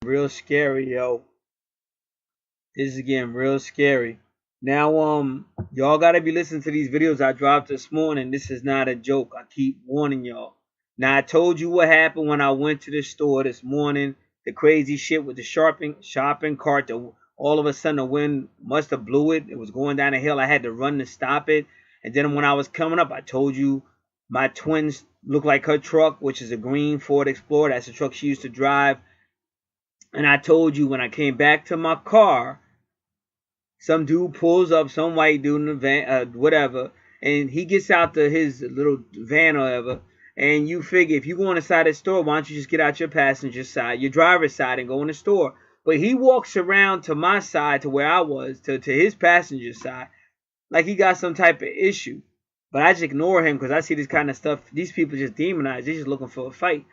Real scary, yo. This is getting real scary. Now, y'all gotta be listening to these videos I dropped this morning. This is not a joke. I keep warning y'all. Now, I told you what happened when I went to the store this morning. The crazy shit with the shopping cart. All of a sudden, the wind must have blew it. It was going down a hill. I had to run to stop it. And then when I was coming up, I told you my twins look like her truck, which is a green Ford Explorer. That's the truck she used to drive. And I told you when I came back to my car, some dude pulls up, some white dude in the van, whatever, and he gets out to his little van or whatever. And you figure if you go on the side of the store, why don't you just get out your passenger side, your driver's side, and go in the store? But he walks around to my side, to where I was, to his passenger side, like he got some type of issue. But I just ignore him because I see this kind of stuff. These people just demonized. They're just looking for a fight.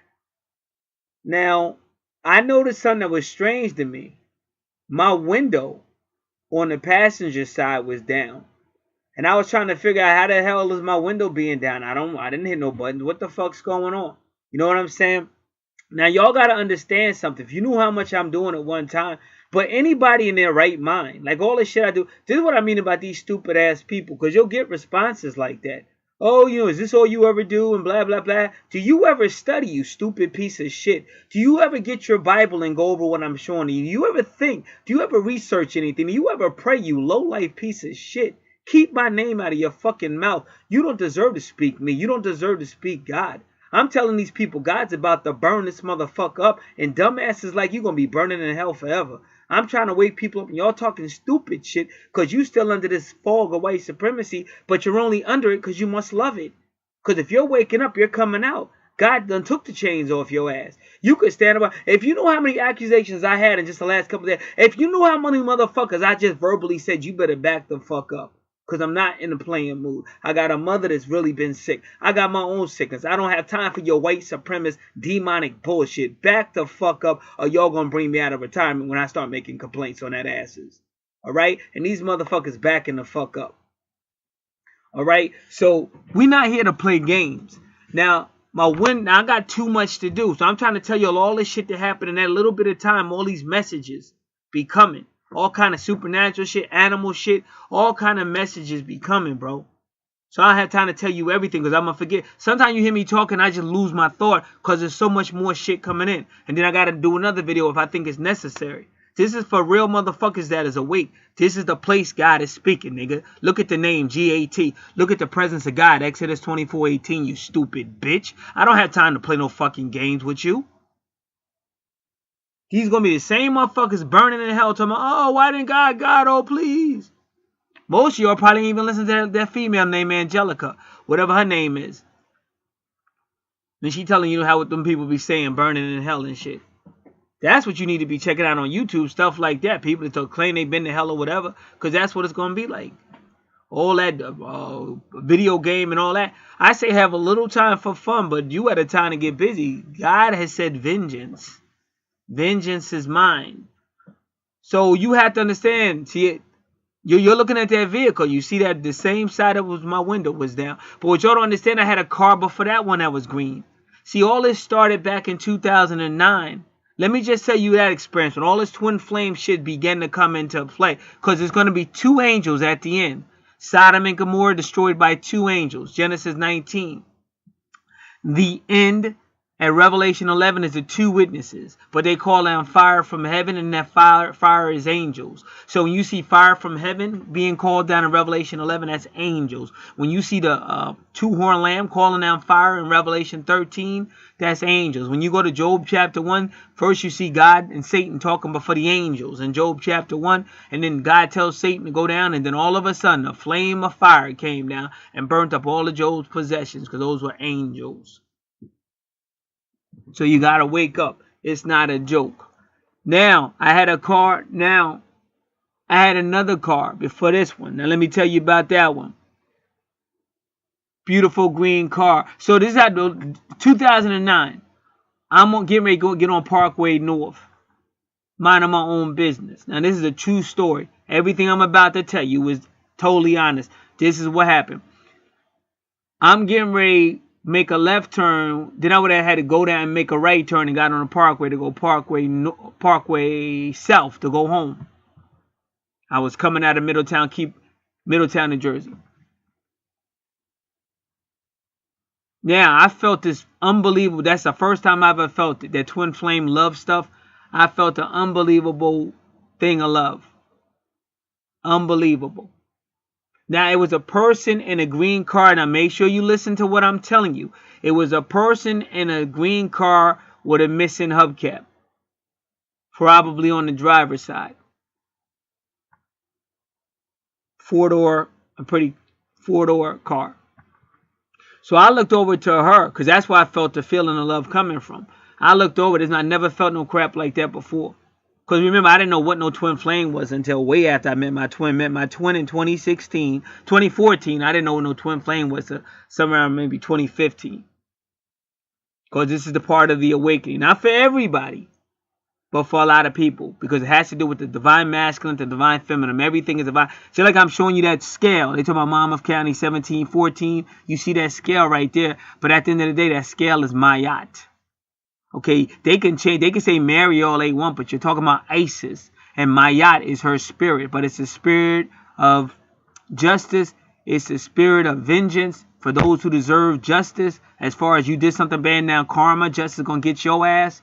Now, I noticed something that was strange to me. My window on the passenger side was down. And I was trying to figure out how the hell is my window being down. I didn't hit no buttons. What the fuck's going on? You know what I'm saying? Now, y'all got to understand something. If you knew how much I'm doing at one time, but anybody in their right mind, like all this shit I do, this is what I mean about these stupid ass people, because you'll get responses like that. Oh, is this all you ever do and blah, blah, blah. Do you ever study, you stupid piece of shit? Do you ever get your Bible and go over what I'm showing you? Do you ever think? Do you ever research anything? Do you ever pray, you low-life piece of shit? Keep my name out of your fucking mouth. You don't deserve to speak me. You don't deserve to speak God. I'm telling these people God's about to burn this motherfucker up, and dumbasses like you gonna be burning in hell forever. I'm trying to wake people up, and y'all talking stupid shit because you still under this fog of white supremacy, but you're only under it because you must love it. Because if you're waking up, you're coming out. God done took the chains off your ass. You could stand up. If you know how many accusations I had in just the last couple of days, if you know how many motherfuckers I just verbally said, you better back the fuck up. Because I'm not in the playing mood. I got a mother that's really been sick. I got my own sickness. I don't have time for your white supremacist demonic bullshit. Back the fuck up, or y'all gonna bring me out of retirement when I start making complaints on that asses. Alright? And these motherfuckers backing the fuck up. Alright? So, we not here to play games. Now, I got too much to do. So I'm trying to tell you all this shit that happened in that little bit of time. All these messages be coming. All kind of supernatural shit, animal shit, all kind of messages be coming, bro. So I don't have time to tell you everything because I'm going to forget. Sometimes you hear me talking, I just lose my thought because there's so much more shit coming in. And then I got to do another video if I think it's necessary. This is for real motherfuckers that is awake. This is the place God is speaking, nigga. Look at the name, G-A-T. Look at the presence of God, Exodus 24:18, you stupid bitch. I don't have time to play no fucking games with you. He's going to be the same motherfuckers burning in hell talking about, oh, why didn't God, oh, please. Most of y'all probably ain't even listen to that female named Angelica, whatever her name is. And she telling you how what them people be saying, burning in hell and shit. That's what you need to be checking out on YouTube, stuff like that. People that claim they've been to hell or whatever, because that's what it's going to be like. All that video game and all that. I say have a little time for fun, but you had a time to get busy. God has said vengeance. Vengeance is mine. So you have to understand. See, you're looking at that vehicle. You see that the same side that was my window was down. But what y'all don't understand, I had a car before that one that was green. See, all this started back in 2009. Let me just tell you that experience when all this twin flame shit began to come into play. Because there's going to be two angels at the end. Sodom and Gomorrah destroyed by two angels. Genesis 19. The end. At Revelation 11 is the two witnesses, but they call down fire from heaven, and that fire is angels. So when you see fire from heaven being called down in Revelation 11, that's angels. When you see the two-horned lamb calling down fire in Revelation 13, that's angels. When you go to Job chapter 1, first you see God and Satan talking before the angels in Job chapter 1, and then God tells Satan to go down, and then all of a sudden a flame of fire came down and burnt up all of Job's possessions because those were angels. So you got to wake up. It's not a joke. Now, I had a car. Now, I had another car before this one. Now, let me tell you about that one. Beautiful green car. So this is 2009. I'm getting ready to get on Parkway North. Minding my own business. Now, this is a true story. Everything I'm about to tell you is totally honest. This is what happened. I'm getting ready make a left turn. Then I would have had to go down and make a right turn and got on the Parkway to go Parkway South to go home. I was coming out of Middletown, New Jersey. Now, I felt this unbelievable. That's the first time I ever felt it. That twin flame love stuff. I felt an unbelievable thing of love. Unbelievable. Now, it was a person in a green car. Now, make sure you listen to what I'm telling you. It was a person in a green car with a missing hubcap. Probably on the driver's side. Four-door car. So I looked over to her, because that's where I felt the feeling of love coming from. I looked over this, and I never felt no crap like that before. Because remember, I didn't know what no twin flame was until way after I met my twin. Met my twin in 2014. I didn't know what no twin flame was somewhere around maybe 2015. Because this is the part of the awakening. Not for everybody, but for a lot of people. Because it has to do with the divine masculine, the divine feminine. Everything is divine. So like I'm showing you that scale. They talk about Monmouth County 1714. You see that scale right there. But at the end of the day, that scale is Mayat. Okay, they can change. They can say Mary all they want, but you're talking about Isis. And Mayat is her spirit. But it's the spirit of justice. It's the spirit of vengeance for those who deserve justice. As far as you did something bad, now karma, justice is going to get your ass.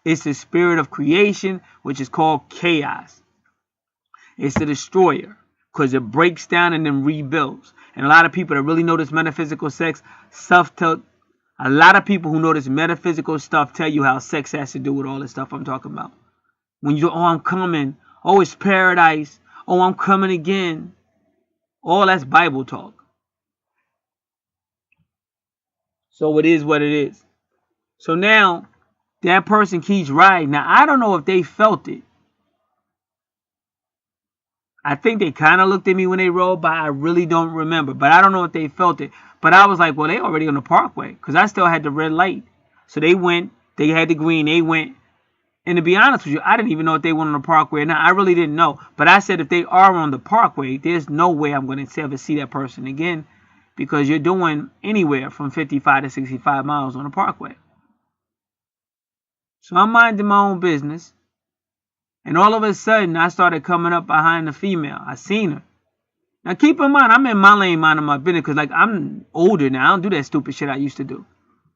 It's the spirit of creation, which is called chaos. It's the destroyer, because it breaks down and then rebuilds. And a lot of people that really know this metaphysical stuff a lot of people who know this metaphysical stuff tell you how sex has to do with all this stuff I'm talking about. When you go, oh, I'm coming. Oh, it's paradise. Oh, I'm coming again. All that's Bible talk. So it is what it is. So now, that person keeps riding. Now, I don't know if they felt it. I think they kind of looked at me when they rode by. I really don't remember. But I don't know if they felt it. But I was like, well, they already on the Parkway. Because I still had the red light. So they went. They had the green. They went. And to be honest with you, I didn't even know if they went on the Parkway or not. I really didn't know. But I said if they are on the Parkway, there's no way I'm going to ever see that person again. Because you're doing anywhere from 55 to 65 miles on the Parkway. So I'm minding my own business. And all of a sudden, I started coming up behind the female. I seen her. Now, keep in mind, I'm in my lane minding my business because, like, I'm older now. I don't do that stupid shit I used to do.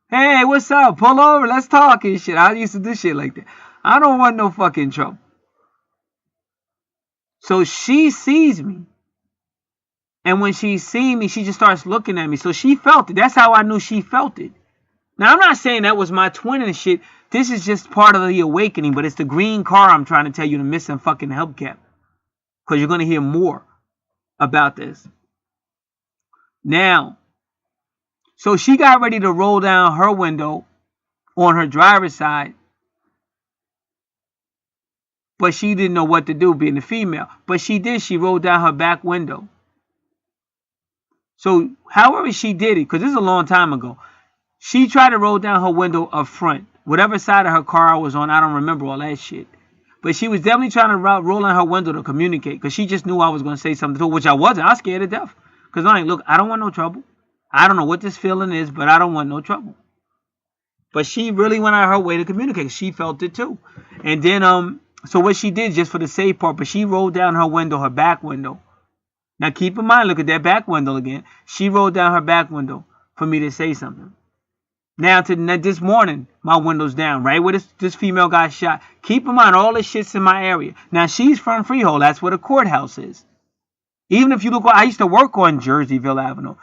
Hey, what's up? Pull over. Let's talk and shit. I used to do shit like that. I don't want no fucking trouble. So she sees me. And when she seen me, she just starts looking at me. So she felt it. That's how I knew she felt it. Now, I'm not saying that was my twin and shit. This is just part of the awakening. But it's the green car I'm trying to tell you, the missing fucking hubcap. Because you're going to hear more about this. Now, so she got ready to roll down her window on her driver's side. But she didn't know what to do being a female. But she did. She rolled down her back window. So however she did it, because this is a long time ago, she tried to roll down her window up front. Whatever side of her car I was on, I don't remember all that shit. But she was definitely trying to roll down her window to communicate. Because she just knew I was going to say something to her, which I wasn't. I was scared to death. Because I'm like, look, I don't want no trouble. I don't know what this feeling is, but I don't want no trouble. But she really went out of her way to communicate. She felt it too. And then, so what she did, just for the safe part, but she rolled down her window, her back window. Now keep in mind, look at that back window again. She rolled down her back window for me to say something. Now, this morning, my window's down, right where this female got shot. Keep in mind, all this shit's in my area. Now, she's from Freehold. That's where the courthouse is. Even if you look, I used to work on Jerseyville Avenue.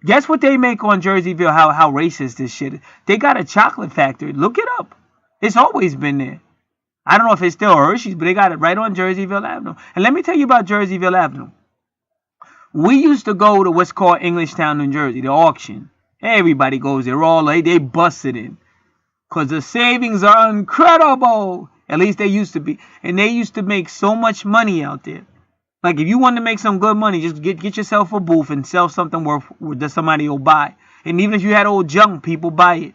Guess what they make on Jerseyville, how racist this shit is? They got a chocolate factory. Look it up. It's always been there. I don't know if it's still Hershey's, but they got it right on Jerseyville Avenue. And let me tell you about Jerseyville Avenue. We used to go to what's called Englishtown, New Jersey, the auction. Everybody goes there. All they busted in. Because the savings are incredible. At least they used to be. And they used to make so much money out there. Like if you want to make some good money, just get yourself a booth and sell something worth that somebody will buy. And even if you had old junk, people buy it.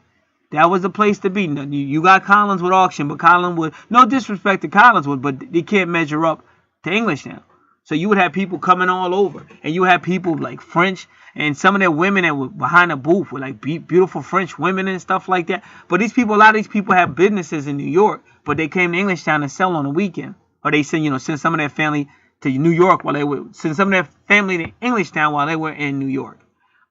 That was the place to be. You got Collinswood auction, but Collinswood, no disrespect to Collinswood, but they can't measure up to Englishtown. So you would have people coming all over, and you have people like French, and some of their women that were behind the booth were like beautiful French women and stuff like that. But these people, a lot of these people have businesses in New York, but they came to Englishtown to sell on the weekend, or they send some of their family to New York while they were send some of their family to Englishtown while they were in New York.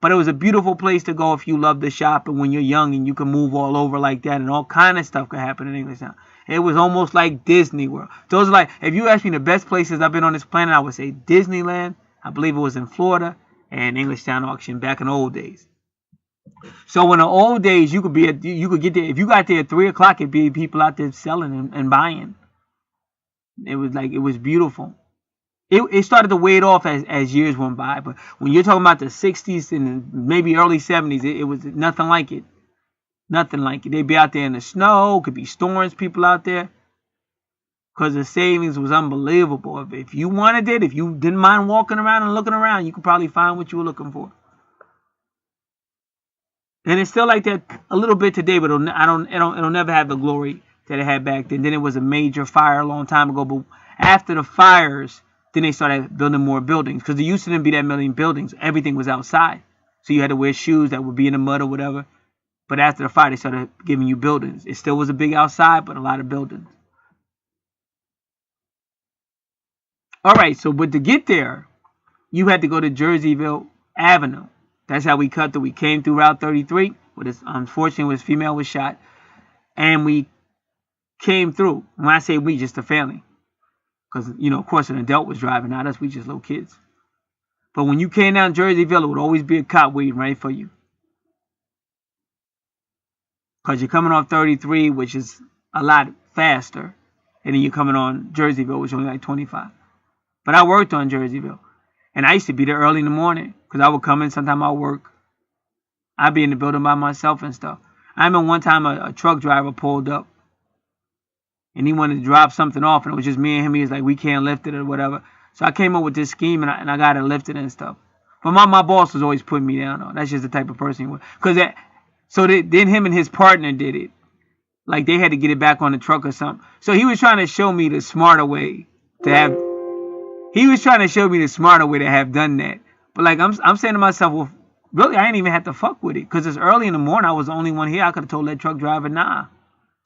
But it was a beautiful place to go if you love to shop and when you're young and you can move all over like that, and all kind of stuff could happen in Englishtown. It was almost like Disney World. Those are like, if you ask me the best places I've been on this planet, I would say Disneyland. I believe it was in Florida, and Englishtown auction back in the old days. So in the old days, you could get there. If you got there at 3 o'clock, it'd be people out there selling and buying. It was beautiful. It started to wade off as years went by. But when you're talking about the 60s and maybe early 70s, it was nothing like it. Nothing like it. They'd be out there in the snow. Could be storms, people out there. Because the savings was unbelievable. If you wanted it, if you didn't mind walking around and looking around, you could probably find what you were looking for. And it's still like that a little bit today, but it'll never have the glory that it had back then. Then it was a major fire a long time ago. But after the fires, then they started building more buildings. Because there used to be that many buildings. Everything was outside. So you had to wear shoes that would be in the mud or whatever. But after the fire, they started giving you buildings. It still was a big outside, but a lot of buildings. All right, so but to get there, you had to go to Jerseyville Avenue. That's how we cut through. We came through Route 33. Unfortunately, this female was shot. And we came through. When I say we, just the family. Because, of course, an adult was driving, not us. We just little kids. But when you came down Jerseyville, it would always be a cop waiting right for you. Because you're coming off 33, which is a lot faster. And then you're coming on Jerseyville, which is only like 25. But I worked on Jerseyville. And I used to be there early in the morning. Because I would come in, sometime I'd work. I'd be in the building by myself and stuff. I remember one time a truck driver pulled up. And he wanted to drop something off. And it was just me and him. He was like, we can't lift it or whatever. So I came up with this scheme and I got it lifted and stuff. But my boss was always putting me down. That's just the type of person he was. Then him and his partner did it. Like they had to get it back on the truck or something. So he was trying to show me the smarter way to have. He was trying to show me the smarter way to have done that. But like I'm saying to myself, well, really, I ain't even have to fuck with it. Because it's early in the morning. I was the only one here. I could have told that truck driver, nah,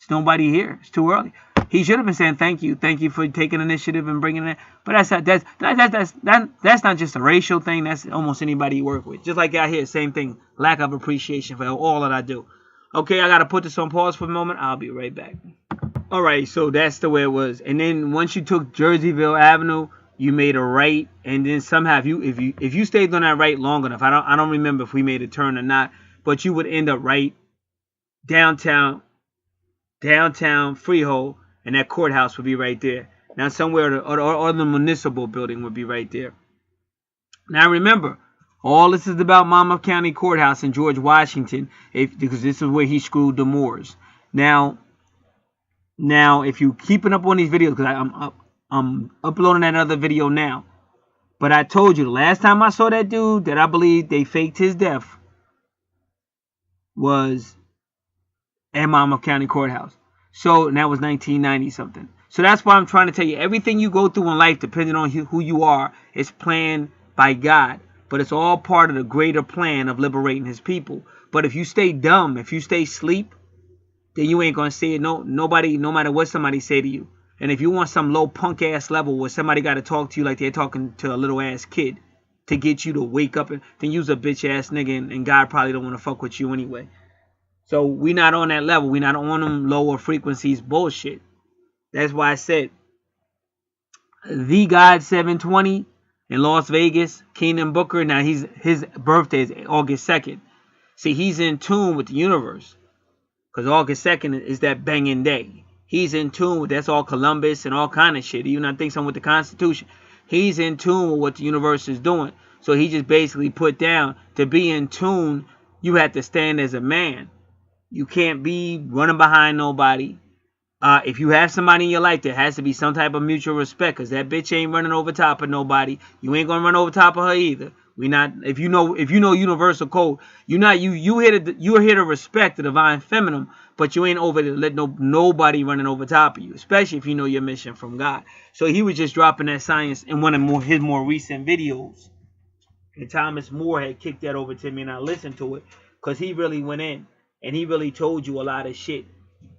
there's nobody here. It's too early. He should have been saying thank you for taking initiative and bringing it. But that's not just a racial thing. That's almost anybody you work with. Just like out here, same thing. Lack of appreciation for all that I do. Okay, I gotta put this on pause for a moment. I'll be right back. All right, so that's the way it was. And then once you took Jerseyville Avenue, you made a right, and then somehow if you stayed on that right long enough, I don't remember if we made a turn or not, but you would end up right downtown Freehold. And that courthouse would be right there. Now somewhere, or the municipal building would be right there. Now remember, all this is about Monmouth County Courthouse in George Washington, because this is where he screwed the Moors. Now, if you keeping up on these videos, because I'm uploading that other video now. But I told you the last time I saw that dude that I believe they faked his death was at Monmouth County Courthouse. So, and that was 1990 something. So that's why I'm trying to tell you, everything you go through in life, depending on who you are, is planned by God. But it's all part of the greater plan of liberating his people. But if you stay dumb, if you stay asleep, then you ain't going to see it. Nobody, no matter what somebody say to you. And if you want some low punk ass level where somebody got to talk to you like they're talking to a little ass kid to get you to wake up, then use a bitch ass nigga, and God probably don't want to fuck with you anyway. So we not on that level. We not on them lower frequencies bullshit. That's why I said the God 720 in Las Vegas, Keenan Booker. Now his birthday is August 2nd. See, he's in tune with the universe. Because August 2nd is that banging day. He's in tune with, that's all Columbus and all kind of shit. Even I think something with the Constitution. He's in tune with what the universe is doing. So he just basically put down, to be in tune, you have to stand as a man. You can't be running behind nobody. If you have somebody in your life, there has to be some type of mutual respect. Because that bitch ain't running over top of nobody. You ain't going to run over top of her either. We not if you know universal code, you're here to respect the divine feminine, but you ain't over to let nobody running over top of you, especially if you know your mission from God. So he was just dropping that science in one of his more recent videos. And Thomas More had kicked that over to me, and I listened to it because he really went in and he really told you a lot of shit.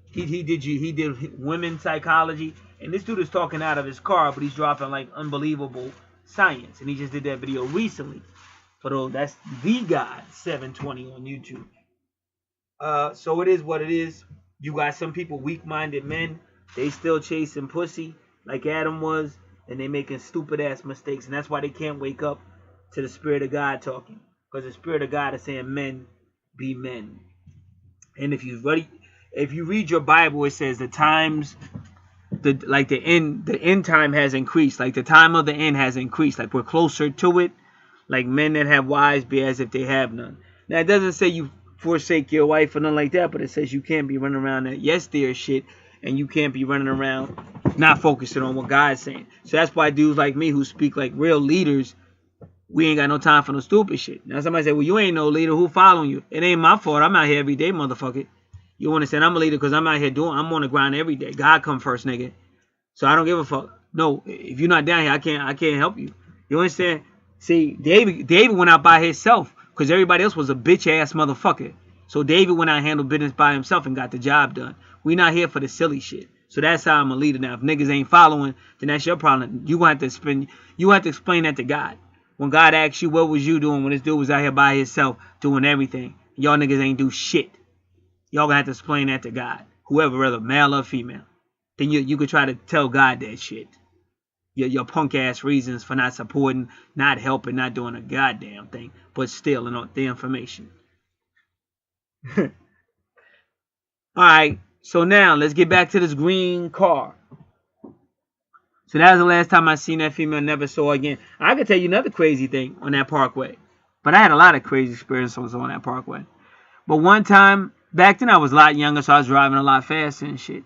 He did women's psychology, and this dude is talking out of his car, but he's dropping like unbelievable science, and he just did that video recently. But that's the God 720 on YouTube. So it is what it is. You got some people, weak-minded men, they still chasing pussy like Adam was, and they making stupid ass mistakes, and that's why they can't wake up to the Spirit of God talking, because the Spirit of God is saying, men be men. And if you read your Bible, it says the times, the end time has increased, like the time of the end has increased, like we're closer to it. Like men that have wives be as if they have none. Now it doesn't say you forsake your wife or nothing like that, but it says you can't be running around that yes there shit, and you can't be running around not focusing on what God's saying. So that's why dudes like me who speak like real leaders, we ain't got no time for no stupid shit. Now somebody say, well, you ain't no leader, who following you? It ain't my fault. I'm out here every day, motherfucker. You understand? I'm a leader because I'm out here I'm on the grind every day. God come first, nigga. So I don't give a fuck. No, if you're not down here, I can't help you. You understand? See, David went out by himself because everybody else was a bitch ass motherfucker. So David went out and handled business by himself and got the job done. We not here for the silly shit. So that's how I'm a leader now. If niggas ain't following, then that's your problem. You have to explain that to God. When God asks you, what was you doing when this dude was out here by himself doing everything? Y'all niggas ain't do shit. Y'all gonna have to explain that to God. Whoever, whether male or female. Then you could try to tell God that shit. Your punk ass reasons for not supporting, not helping, not doing a goddamn thing, but stealing the information. Alright, so now let's get back to this green car. So that was the last time I seen that female, never saw her again. I could tell you another crazy thing on that parkway. But I had a lot of crazy experiences on that parkway. But one time, back then I was a lot younger, so I was driving a lot faster and shit.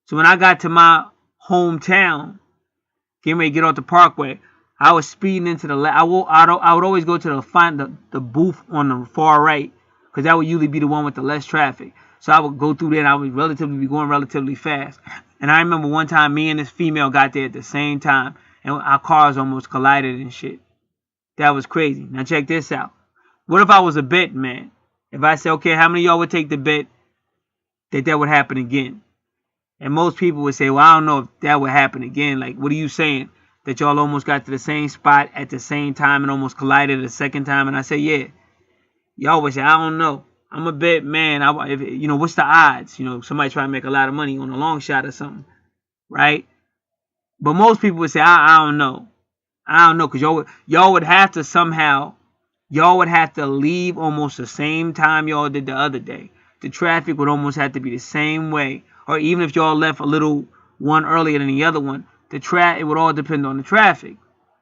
So when I got to my hometown, getting ready to get off the parkway, I was speeding into the left. I would always go to find the booth on the far right, because that would usually be the one with the less traffic. So I would go through there, and I would be going relatively fast. And I remember one time me and this female got there at the same time, and our cars almost collided and shit. That was crazy. Now check this out. What if I was a bet man? If I said, okay, how many of y'all would take the bet that would happen again? And most people would say, well, I don't know if that would happen again. Like, what are you saying? That y'all almost got to the same spot at the same time and almost collided a second time? And I say, yeah. Y'all would say, I don't know. I'm a bet man. What's the odds? Somebody trying to make a lot of money on a long shot or something. Right? But most people would say, I don't know. I don't know. Because y'all would have to somehow, y'all would have to leave almost the same time y'all did the other day. The traffic would almost have to be the same way. Or even if y'all left a little one earlier than the other one, it would all depend on the traffic.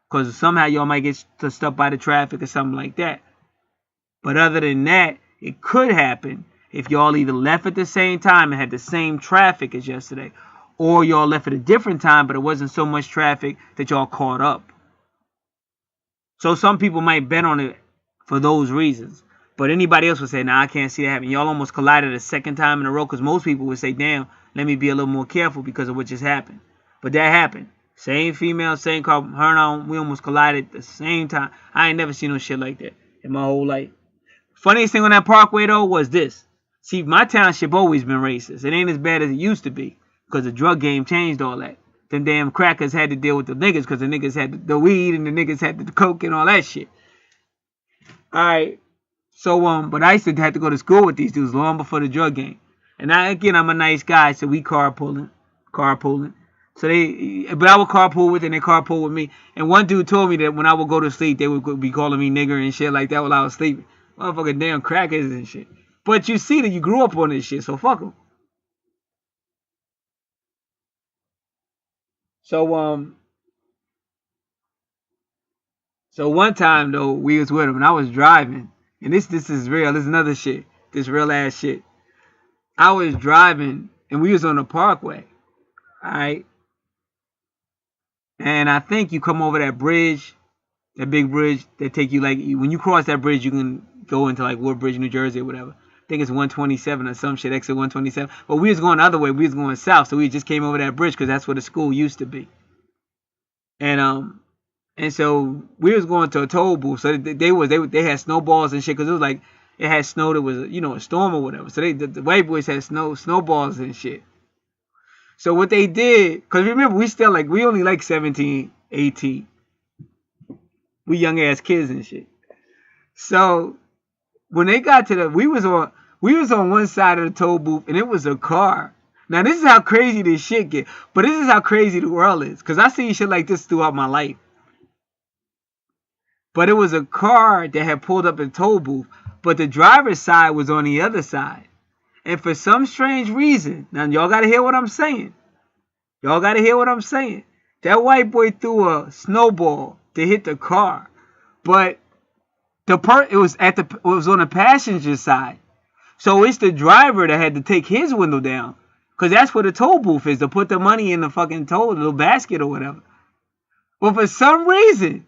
Because somehow y'all might get stuck by the traffic or something like that. But other than that, it could happen if y'all either left at the same time and had the same traffic as yesterday, or y'all left at a different time, but it wasn't so much traffic that y'all caught up. So some people might bet on it for those reasons. But anybody else would say, nah, I can't see that happening. Y'all almost collided a second time in a row, because most people would say, damn, let me be a little more careful because of what just happened. But that happened. Same female, same car, her and I, we almost collided at the same time. I ain't never seen no shit like that in my whole life. Funniest thing on that parkway, though, was this. See, my township always been racist. It ain't as bad as it used to be, because the drug game changed all that. Them damn crackers had to deal with the niggas, because the niggas had the weed and the niggas had the coke and all that shit. Alright. So, but I used to have to go to school with these dudes long before the drug game. And I'm a nice guy, so we carpooling. So but I would carpool with them, and they carpool with me. And one dude told me that when I would go to sleep, they would be calling me nigger and shit like that while I was sleeping. Motherfucking damn crackers and shit. But you see that you grew up on this shit, so fuck them. So one time though, we was with him, and I was driving, and this is real. This is another shit. This real ass shit. I was driving, and we was on the parkway. All right. And I think you come over that bridge That big bridge that take you, like, when you cross that bridge, you can go into like Woodbridge, New Jersey or whatever. I think it's 127 or some shit, exit 127. But we was going the other way. We was going south, so we just came over that bridge because that's where the school used to be. And so we was going to a toll booth. So they had snowballs and shit because it was like it had snowed. It was a storm or whatever. So the white boys had snowballs and shit. So what they did, because remember we only like 17, 18. We young ass kids and shit. So when they got to we was on one side of the toll booth and it was a car. Now this is how crazy this shit get, but this is how crazy the world is. Cause I seen shit like this throughout my life. But it was a car that had pulled up in the toll booth, but the driver's side was on the other side. And for some strange reason, now y'all gotta hear what I'm saying. That white boy threw a snowball to hit the car, but it was on the passenger side, so it's the driver that had to take his window down, cause that's where the toll booth is, to put the money in the fucking toll little basket or whatever. But for some reason,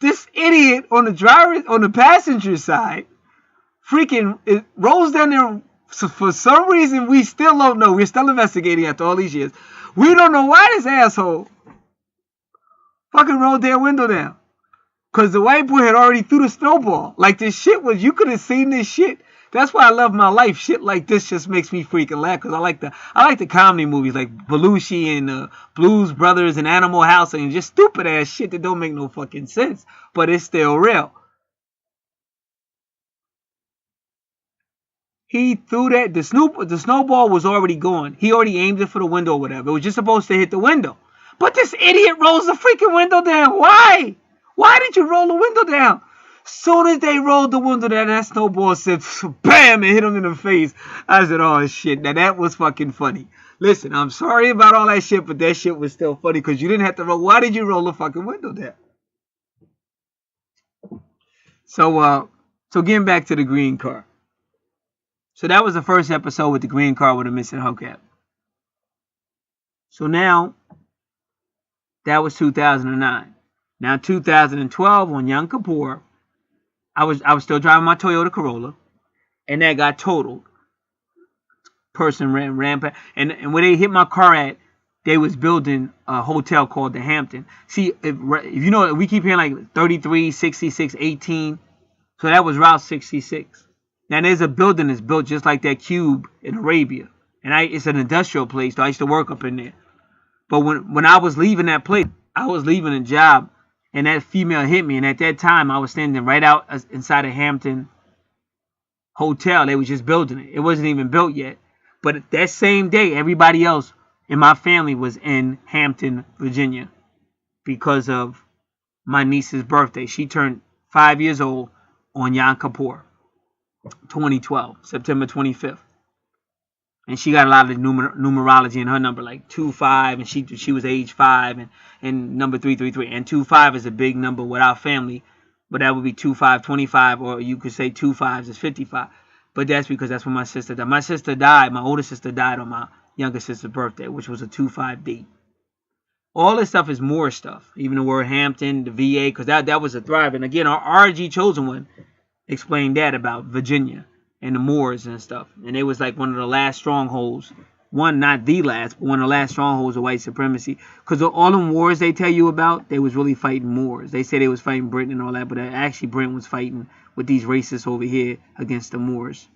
this idiot on the passenger side, freaking it rolls down there. So for some reason, we still don't know. We're still investigating after all these years. We don't know why this asshole fucking rolled their window down. Because the white boy had already threw the snowball. Like, this shit was, you could have seen this shit. That's why I love my life. Shit like this just makes me freaking laugh. Because I like the comedy movies like Belushi and Blues Brothers and Animal House and just stupid ass shit that don't make no fucking sense. But it's still real. He threw that, the snowball was already gone. He already aimed it for the window or whatever. It was just supposed to hit the window. But this idiot rolls the freaking window down. Why? Why did you roll the window down? Soon as they rolled the window down, that snowball said, bam, and hit him in the face. I said, oh shit, now that was fucking funny. Listen, I'm sorry about all that shit, but that shit was still funny because you didn't have to roll. Why did you roll the fucking window down? So getting back to the green car. So that was the first episode with the green car with a missing hubcap. So now, that was 2009. Now 2012 on Yom Kippur, I was still driving my Toyota Corolla, and that got totaled. Person ran past, and where they hit my car at, they was building a hotel called the Hampton. See, if you know, we keep hearing like 33, 66, 18. So that was Route 66. Now there's a building that's built just like that cube in Arabia. And it's an industrial place, so I used to work up in there. But when I was leaving that place, I was leaving a job, and that female hit me. And at that time, I was standing right out inside a Hampton hotel. They was just building it. It wasn't even built yet. But that same day, everybody else in my family was in Hampton, Virginia, because of my niece's birthday. She turned 5 years old on Yom Kippur, 2012, September 25th. And she got a lot of numerology in her number, like 25, and she was age 5, and number 333. And 25 is a big number with our family, but that would be 25, 25, or you could say 25 is 55. But that's because that's when my sister died. My sister died, my older sister died on my younger sister's birthday, which was a 2-5 date. All this stuff is Moore stuff. Even the word Hampton, the VA, because that was a thrive. And again, our RG Chosen One explained that about Virginia and the Moors and stuff. And it was like one of the last strongholds. One, not the last, but one of the last strongholds of white supremacy. Because all them wars they tell you about, they was really fighting Moors. They say they was fighting Britain and all that, but actually Britain was fighting with these racists over here against the Moors.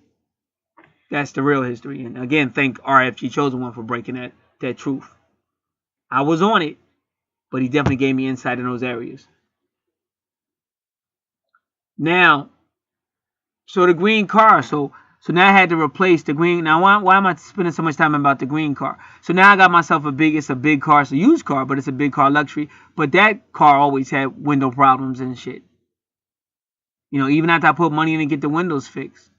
That's the real history. And again, thank RFG Chosen One for breaking that truth. I was on it, but he definitely gave me insight in those areas. Now, so the green car, so now I had to replace the green. Now, why am I spending so much time about the green car? So now I got myself it's a big car. It's a used car, but it's a big car luxury. But that car always had window problems and shit. You know, even after I put money in to get the windows fixed,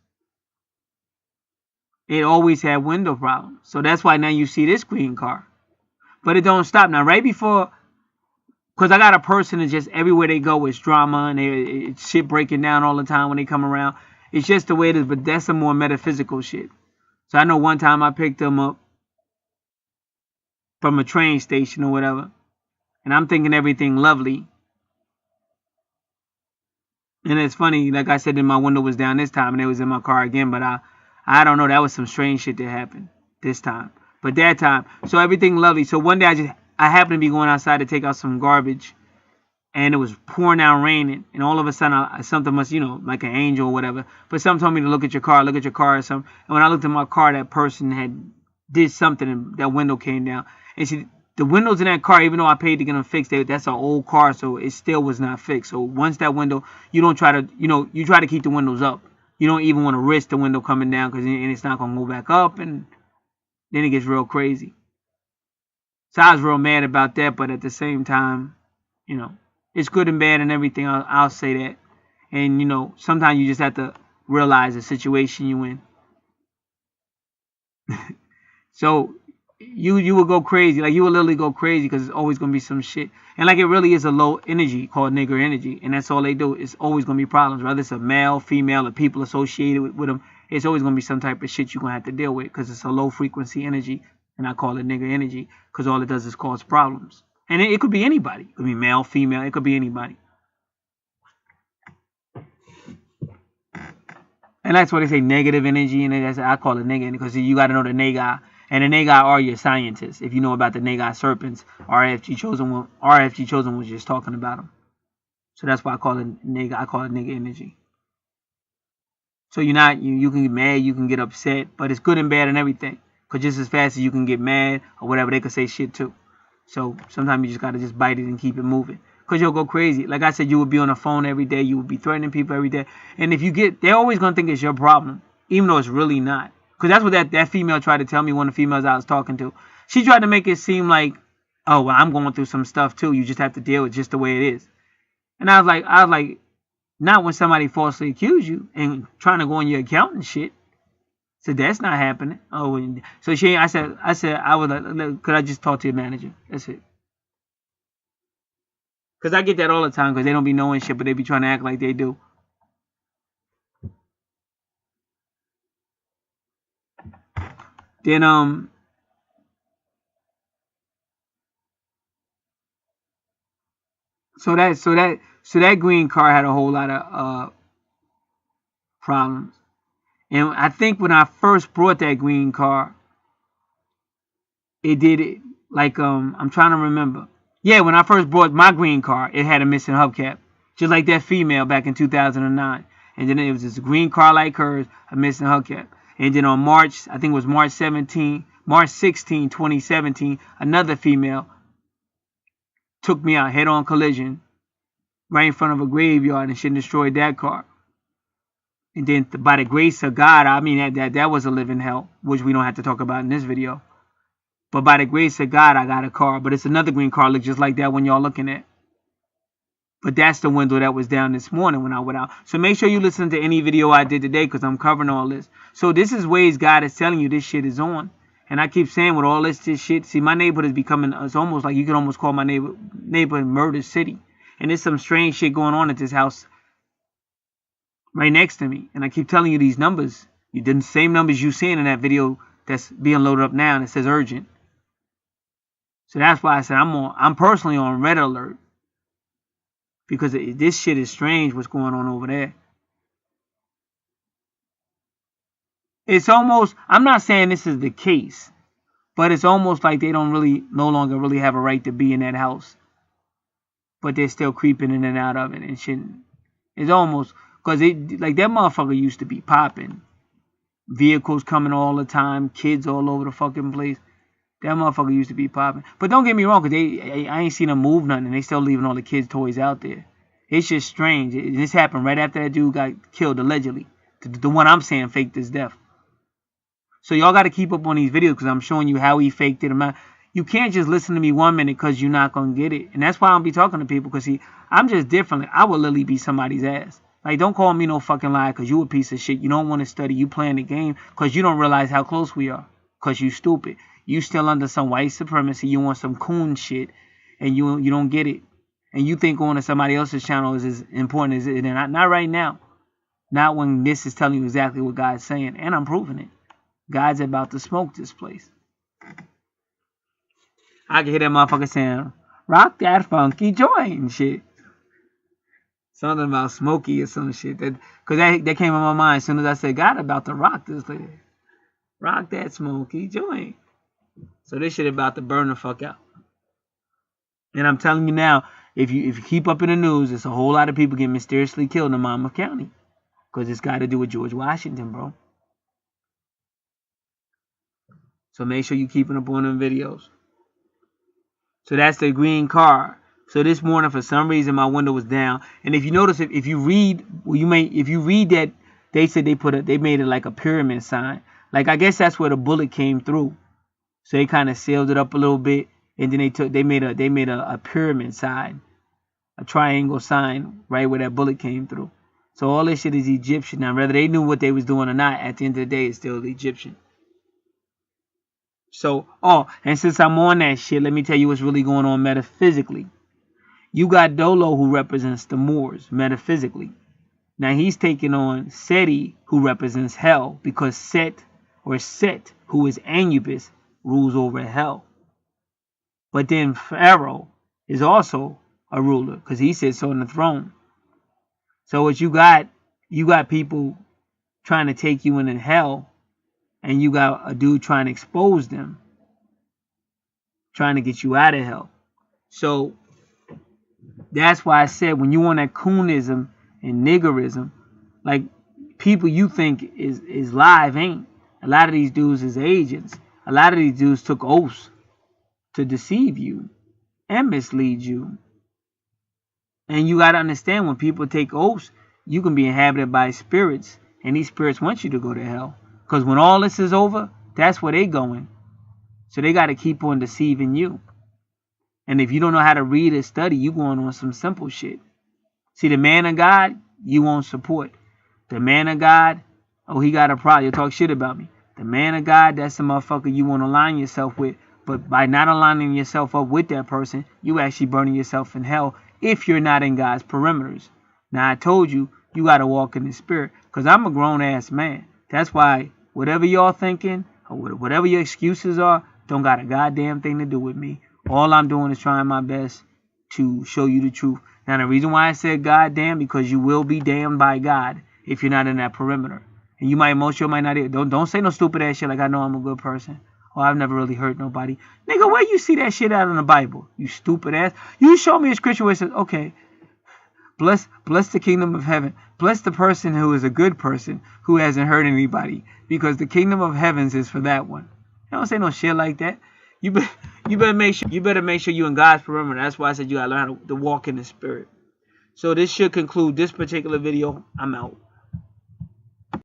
it always had window problems. So that's why now you see this green car. But it don't stop. Now, right before, because I got a person that just everywhere they go, it's drama and it's shit breaking down all the time when they come around. It's just the way it is, but that's some more metaphysical shit. So I know one time I picked them up from a train station or whatever, and I'm thinking everything lovely. And it's funny, like I said, then my window was down this time and it was in my car again. But I don't know. That was some strange shit that happened this time. But that time, so everything lovely. So one day I happened to be going outside to take out some garbage, and it was pouring down raining, and all of a sudden something must, like an angel or whatever. But something told me to look at your car or something. And when I looked at my car, that person had did something, and that window came down. And see, the windows in that car, even though I paid to get them fixed, that's an old car, so it still was not fixed. So once that window, you don't try to, you try to keep the windows up. You don't even want to risk the window coming down because it's not going to go back up, and then it gets real crazy. So I was real mad about that, but at the same time, it's good and bad and everything. I'll say that. And, sometimes you just have to realize the situation you in. So you will go crazy. Like, you will literally go crazy because it's always going to be some shit. And, like, it really is a low energy called nigger energy. And that's all they do. It's always going to be problems. Whether it's a male, female, or people associated with them, it's always going to be some type of shit you're going to have to deal with because it's a low frequency energy. And I call it nigger energy because all it does is cause problems. And it could be anybody. It could be male, female. It could be anybody. And that's what they say, negative energy. And I call it nigger because you got to know the Nagai. And the Nagai are your scientists. If you know about the Nagai serpents, RFG Chosen was just talking about them. So that's why I call it nigger. I call it nigger energy. So you can get mad, you can get upset, but it's good and bad and everything. Because just as fast as you can get mad or whatever, they could say shit too. So sometimes you just got to just bite it and keep it moving. Because you'll go crazy. Like I said, you would be on the phone every day. You would be threatening people every day. And if they're always going to think it's your problem. Even though it's really not. Because that's what that female tried to tell me, one of the females I was talking to. She tried to make it seem like, oh, well, I'm going through some stuff too. You just have to deal with just the way it is. And I was like, not when somebody falsely accused you and trying to go on your account and shit. So that's not happening. Oh, so I said, I was like, could I just talk to your manager? That's it. Because I get that all the time because they don't be knowing shit, but they be trying to act like they do. Then, so that green car had a whole lot of problems. And I think when I first brought that green car, it did it like I'm trying to remember. Yeah, when I first brought my green car, it had a missing hubcap, just like that female back in 2009. And then it was this green car like hers, a missing hubcap. And then on March 16, 2017, another female took me out head-on collision right in front of a graveyard and she destroyed that car. And then by the grace of God, I mean that was a living hell, which we don't have to talk about in this video. But by the grace of God, I got a car. But it's another green car, look just like that one y'all looking at. But that's the window that was down this morning when I went out. So make sure you listen to any video I did today because I'm covering all this. So this is ways God is telling you this shit is on. And I keep saying with all this shit, see, my neighborhood is becoming, it's almost like you can almost call my neighborhood Murder City. And there's some strange shit going on at this house right next to me. And I keep telling you these numbers. You did the same numbers you seeing in that video that's being loaded up now and it says urgent. So that's why I said I'm personally on red alert. Because this shit is strange what's going on over there. It's almost, I'm not saying this is the case, but it's almost like they don't no longer really have a right to be in that house. But they're still creeping in and out of it and shit. It's almost, because like that motherfucker used to be popping. Vehicles coming all the time, kids all over the fucking place. That motherfucker used to be popping. But don't get me wrong, because I ain't seen them move nothing. And they still leaving all the kids' toys out there. It's just strange. This happened right after that dude got killed, allegedly. The one I'm saying faked his death. So y'all got to keep up on these videos because I'm showing you how he faked it. You can't just listen to me 1 minute because you're not going to get it. And that's why I don't be talking to people because, see, I'm just different. Like, I would literally beat somebody's ass. Like, don't call me no fucking liar because you a piece of shit. You don't want to study. You playing the game because you don't realize how close we are because you stupid. You still under some white supremacy. You want some coon shit, and you don't get it. And you think going to somebody else's channel is as important as it. And not right now. Not when this is telling you exactly what God's saying. And I'm proving it. God's about to smoke this place. I can hear that motherfucker saying, rock that funky joint and shit. Something about Smokey or some shit. Because that came in my mind as soon as I said God about to rock this lady. Rock that Smokey joint. So this shit about to burn the fuck out. And I'm telling you now, if you keep up in the news, there's a whole lot of people getting mysteriously killed in Monmouth County. Because it's got to do with George Washington, bro. So make sure you're keeping up on them videos. So that's the green car. So this morning, for some reason, my window was down. And if you notice, if you read, if you read that, they said they made it like a pyramid sign. Like I guess that's where the bullet came through. So they kind of sealed it up a little bit, and then they made a pyramid sign, a triangle sign right where that bullet came through. So all this shit is Egyptian. Now, whether they knew what they was doing or not, at the end of the day, it's still Egyptian. So, and since I'm on that shit, let me tell you what's really going on metaphysically. You got Dolo, who represents the Moors, metaphysically. Now he's taking on Seti, who represents hell, because Set, who is Anubis, rules over hell. But then Pharaoh is also a ruler, because he sits on the throne. So what you got people trying to take you into hell, and you got a dude trying to expose them, trying to get you out of hell. So that's why I said when you on that coonism and niggerism, like people you think is live ain't. A lot of these dudes is agents. A lot of these dudes took oaths to deceive you and mislead you. And you got to understand, when people take oaths, you can be inhabited by spirits, and these spirits want you to go to hell. Because when all this is over, that's where they going. So they got to keep on deceiving you. And if you don't know how to read or study, you going on some simple shit. See, the man of God, you won't support. The man of God, he got a problem. You'll talk shit about me. The man of God, that's the motherfucker you want to align yourself with. But by not aligning yourself up with that person, you actually burning yourself in hell if you're not in God's perimeters. Now, I told you, you got to walk in the spirit. Because I'm a grown-ass man. That's why whatever y'all thinking, or whatever your excuses are, don't got a goddamn thing to do with me. All I'm doing is trying my best to show you the truth. Now, the reason why I said goddamn, because you will be damned by God if you're not in that perimeter. And most of you might not. Don't say no stupid ass shit like I know I'm a good person. Or I've never really hurt nobody. Nigga, where you see that shit out in the Bible? You stupid ass. You show me a scripture where it says, okay, bless the kingdom of heaven. Bless the person who is a good person who hasn't hurt anybody. Because the kingdom of heavens is for that one. Don't say no shit like that. You better make sure you're in God's perimeter. That's why I said you gotta learn how to walk in the spirit. So this should conclude this particular video. I'm out.